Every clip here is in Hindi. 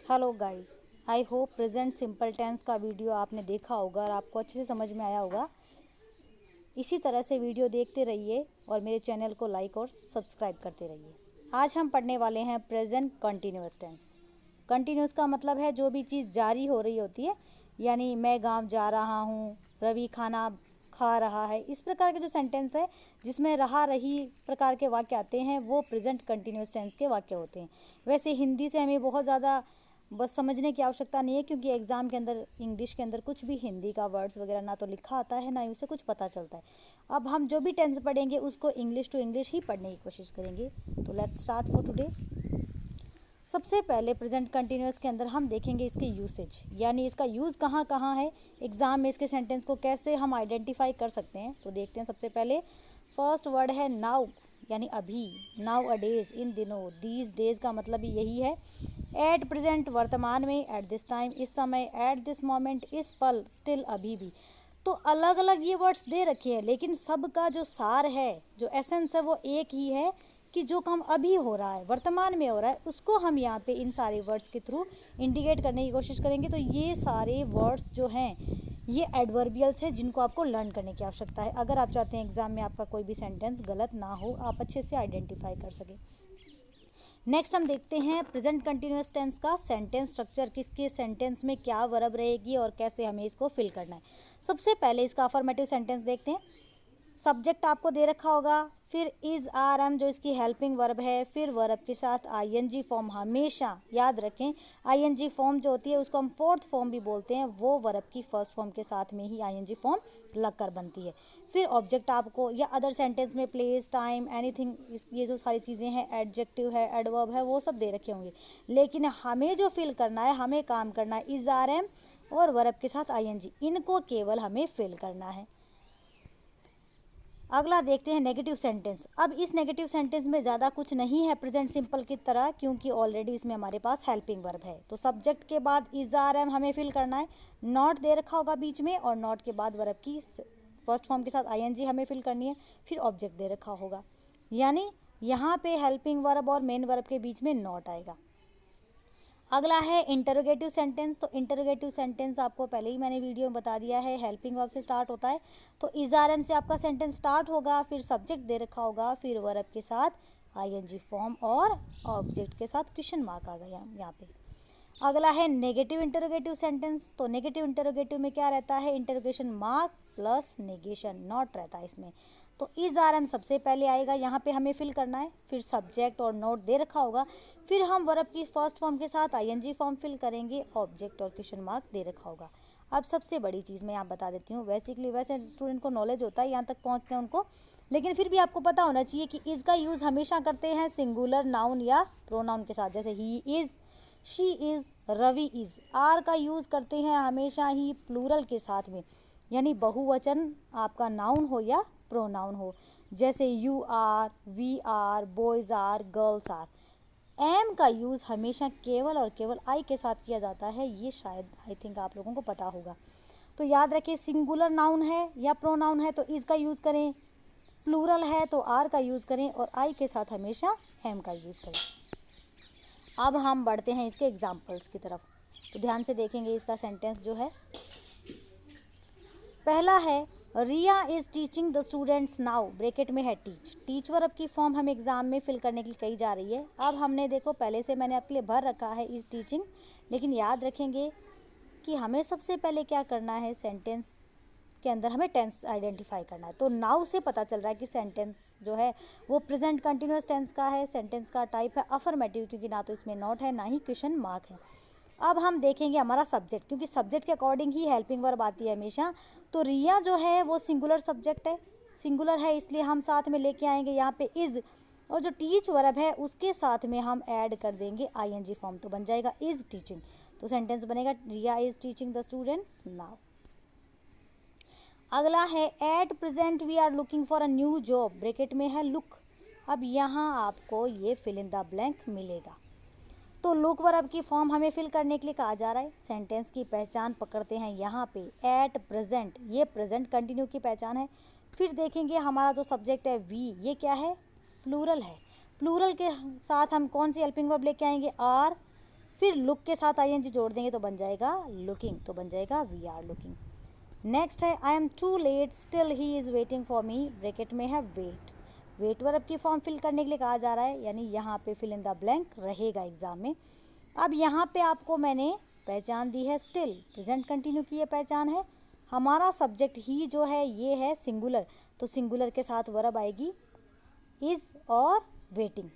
Hello guys, I hope present simple tense का वीडियो आपने देखा होगा और आपको अच्छे से समझ में आया होगा। इसी तरह से वीडियो देखते रहिए और मेरे चैनल को लाइक और सब्सक्राइब करते रहिए। आज हम पढ़ने वाले हैं प्रेजेंट कंटिन्यूअस टेंस। कंटिन्यूअस का मतलब है जो भी चीज़ जारी हो रही होती है, यानी मैं गांव जा रहा हूँ, रवि खाना खा रहा है। इस प्रकार के जो सेंटेंस है जिसमें रहा रही प्रकार के वाक्य आते हैं वो प्रेजेंट कंटिन्यूअस टेंस के वाक्य होते हैं। वैसे हिंदी से हमें बहुत ज़्यादा बस समझने की आवश्यकता नहीं है, क्योंकि एग्ज़ाम के अंदर इंग्लिश के अंदर कुछ भी हिंदी का वर्ड्स वगैरह ना तो लिखा आता है ना ही उसे कुछ पता चलता है। अब हम जो भी टेंस पढ़ेंगे उसको इंग्लिश टू इंग्लिश ही पढ़ने की कोशिश करेंगे। तो लेट्स स्टार्ट फॉर टुडे। सबसे पहले प्रेजेंट कंटिन्यूअस के अंदर हम देखेंगे इसके यूसेज, यानी इसका यूज़ कहाँ कहाँ है, एग्जाम में इसके सेंटेंस को कैसे हम आइडेंटिफाई कर सकते हैं। तो देखते हैं। सबसे पहले फर्स्ट वर्ड है नाउ, यानी अभी। नाउ अ डेज, इन दिनों। दीज डेज का मतलब यही है। एट प्रेजेंट, वर्तमान में। एट दिस टाइम, इस समय। एट दिस मोमेंट, इस पल। स्टिल, अभी भी। तो अलग अलग ये वर्ड्स दे रखे हैं, लेकिन सबका जो सार है, जो एसेंस है, वो एक ही है कि जो काम अभी हो रहा है, वर्तमान में हो रहा है, उसको हम यहाँ पे इन सारे वर्ड्स के थ्रू इंडिकेट करने की कोशिश करेंगे। तो ये सारे वर्ड्स जो हैं ये एडवर्बियल्स है जिनको आपको लर्न करने की आवश्यकता है, अगर आप चाहते हैं एग्जाम में आपका कोई भी सेंटेंस गलत ना हो, आप अच्छे से आइडेंटिफाई कर सकें। नेक्स्ट हम देखते हैं प्रेजेंट कंटिन्यूअस टेंस का सेंटेंस स्ट्रक्चर, किसके सेंटेंस में क्या वर्ब रहेगी और कैसे हमें इसको फिल करना है। सबसे पहले इसका अफर्मेटिव सेंटेंस देखते हैं। सब्जेक्ट आपको दे रखा होगा, फिर इज आर एम जो इसकी हेल्पिंग वर्ब है, फिर वर्ब के साथ आईएनजी फॉर्म। हमेशा याद रखें आईएनजी फॉर्म जो होती है उसको हम फोर्थ फॉर्म भी बोलते हैं, वो वर्ब की फर्स्ट फॉर्म के साथ में ही आईएनजी फॉर्म लगकर बनती है। फिर ऑब्जेक्ट आपको या अदर सेंटेंस में प्लेस, टाइम, एनीथिंग, ये जो सारी चीज़ें हैं, एडजेक्टिव है, एडवर्ब है, वो सब दे रखे होंगे। लेकिन हमें जो फिल करना है, हमें काम करना है इज आर एम और वर्ब के साथ आईएनजी, इनको केवल हमें फिल करना है। अगला देखते हैं नेगेटिव सेंटेंस। अब इस नेगेटिव सेंटेंस में ज़्यादा कुछ नहीं है प्रेजेंट सिंपल की तरह, क्योंकि ऑलरेडी इसमें हमारे पास हेल्पिंग वर्ब है। तो सब्जेक्ट के बाद इज आर एम हमें फिल करना है, नॉट दे रखा होगा बीच में, और नॉट के बाद वर्ब की फर्स्ट फॉर्म के साथ आईएनजी हमें फिल करनी है, फिर ऑब्जेक्ट दे रखा होगा, यानी यहाँ पे हेल्पिंग वर्ब और मेन वर्ब के बीच में नॉट आएगा। अगला है इंटरोगेटिव सेंटेंस। तो इंटरोगेटिव सेंटेंस आपको पहले ही मैंने वीडियो में बता दिया है, हेल्पिंग वर्ब से स्टार्ट होता है। तो इज आर एम से आपका सेंटेंस स्टार्ट होगा, फिर सब्जेक्ट दे रखा होगा, फिर वर्ब के साथ आईएनजी फॉर्म और ऑब्जेक्ट के साथ क्वेश्चन मार्क आ गया यहाँ पे। अगला है नेगेटिव इंटरोगेटिव सेंटेंस। तो नेगेटिव इंटरोगेटिव में क्या रहता है, interrogation mark plus negation, not रहता है इसमें। तो इज आर एम सबसे पहले आएगा, यहाँ पे हमें फिल करना है, फिर सब्जेक्ट और नोट दे रखा होगा, फिर हम वर्ब की फर्स्ट फॉर्म के साथ आईएनजी फॉर्म फिल करेंगे, ऑब्जेक्ट और क्वेश्चन मार्क दे रखा होगा। अब सबसे बड़ी चीज़ मैं यहाँ बता देती हूँ। बेसिकली वैसे स्टूडेंट को नॉलेज होता है, यहाँ तक पहुँचते हैं उनको, लेकिन फिर भी आपको पता होना चाहिए कि इज का यूज़ हमेशा करते हैं सिंगुलर नाउन या प्रोनाउन के साथ, जैसे he is, she is, Ravi is. Are का यूज़ करते हैं हमेशा ही प्लूरल के साथ में, यानी बहुवचन आपका नाउन हो या प्रोनाउन हो, जैसे you are, we are, boys are, girls are. Am का यूज़ हमेशा केवल और केवल आई के साथ किया जाता है, ये शायद आई थिंक आप लोगों को पता होगा। तो याद रखिए, सिंगुलर नाउन है या प्रोनाउन है तो इज़ का यूज़ करें, प्लूरल है तो आर का यूज़ करें, और आई के साथ हमेशा एम का यूज़ करें। अब हम बढ़ते हैं इसके एग्जाम्पल्स की तरफ। तो ध्यान से देखेंगे इसका सेंटेंस जो है। पहला है Riya is teaching the students now, bracket में है टीच। टीच वर्ब की फॉर्म हमें एग्जाम में फिल करने के लिए कही जा रही है। अब हमने देखो पहले से मैंने आपके लिए भर रखा है इज़ टीचिंग, लेकिन याद रखेंगे कि हमें सबसे पहले क्या करना है, सेंटेंस के अंदर हमें टेंस आइडेंटिफाई करना है। तो नाउ से पता चल रहा है कि सेंटेंस जो है वो प्रेजेंट कंटिन्यूअस टेंस का है। सेंटेंस का टाइप है अफर्मेटिव, क्योंकि ना तो इसमें नॉट है ना ही क्वेश्चन मार्क है। अब हम देखेंगे हमारा सब्जेक्ट, क्योंकि सब्जेक्ट के अकॉर्डिंग ही हेल्पिंग वर्ब आती है हमेशा। तो रिया जो है वो सिंगुलर सब्जेक्ट है, सिंगुलर है, इसलिए हम साथ में लेके आएंगे यहाँ पे इज़, और जो टीच वर्ब है उसके साथ में हम ऐड कर देंगे आईएनजी फॉर्म, तो बन जाएगा इज़ टीचिंग। तो सेंटेंस बनेगा Riya is teaching the students now. अगला है at present we are looking for a new job, bracket में है लुक। अब यहाँ आपको ये फिल इन द ब्लैंक मिलेगा। तो लुक वर्ब की फॉर्म हमें फिल करने के लिए कहा जा रहा है। सेंटेंस की पहचान पकड़ते हैं यहाँ पे, एट प्रेजेंट, ये प्रेजेंट कंटिन्यू की पहचान है। फिर देखेंगे हमारा जो सब्जेक्ट है वी, ये क्या है, प्लूरल है। प्लूरल के साथ हम कौन सी हेल्पिंग वर्ब लेके आएंगे, आर। फिर लुक के साथ आईएनजी जोड़ देंगे तो बन जाएगा लुकिंग, तो बन जाएगा वी आर लुकिंग। नेक्स्ट है I am too late still he is waiting for me, bracket में है वेट। वेट वर्ब की फॉर्म फिल करने के लिए कहा जा रहा है, यानी यहाँ पे फिल इन द ब्लैंक रहेगा एग्जाम में। अब यहाँ पे आपको मैंने पहचान दी है स्टिल, प्रेजेंट कंटिन्यू की ये पहचान है। हमारा सब्जेक्ट ही जो है ये है सिंगुलर, तो सिंगुलर के साथ वर्ब आएगी इज़ और वेटिंग।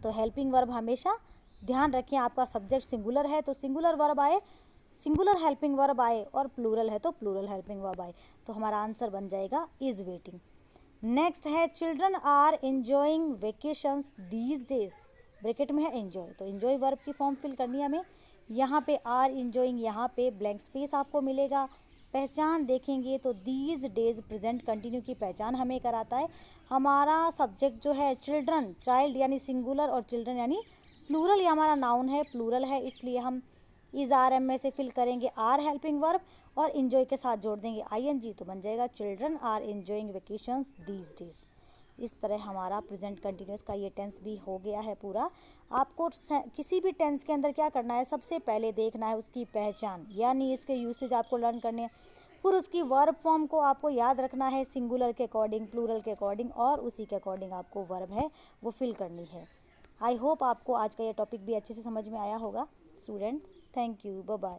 तो हेल्पिंग वर्ब हमेशा ध्यान रखें, आपका सब्जेक्ट सिंगुलर है तो सिंगुलर वर्ब आए, सिंगुलर हेल्पिंग वर्ब आए, और प्लूरल है तो प्लूरल हेल्पिंग वर्ब आए। तो हमारा आंसर बन जाएगा इज़ वेटिंग। नेक्स्ट है children are enjoying vacations these days, bracket में है एंजॉय, तो एंजॉय वर्ब की फॉर्म फिल करनी है हमें। यहाँ पे आर एंजॉइंग, यहाँ पे ब्लैंक स्पेस आपको मिलेगा। पहचान देखेंगे तो दीज डेज प्रेजेंट कंटिन्यू की पहचान हमें कराता है। हमारा सब्जेक्ट जो है चिल्ड्रन, चाइल्ड यानी सिंगुलर, और चिल्ड्रन यानी प्लूरल, ये हमारा नाउन है, प्लूरल है, इसलिए हम इज़ आर एम में से फिल करेंगे आर हेल्पिंग वर्ब और इन्जॉय के साथ जोड़ देंगे आईएनजी, तो बन जाएगा children are enjoying vacations these days. इस तरह हमारा प्रेजेंट कंटिन्यूस का ये टेंस भी हो गया है पूरा। आपको किसी भी टेंस के अंदर क्या करना है, सबसे पहले देखना है उसकी पहचान, यानी इसके यूसेज आपको लर्न करने हैं। फिर उसकी वर्ब फॉर्म को आपको याद रखना है सिंगुलर के अकॉर्डिंग, प्लूरल के अकॉर्डिंग, और उसी के अकॉर्डिंग आपको वर्ब है वो फिल करनी है। आई होप आपको आज का ये टॉपिक भी अच्छे से समझ में आया होगा student. Thank you, bye bye.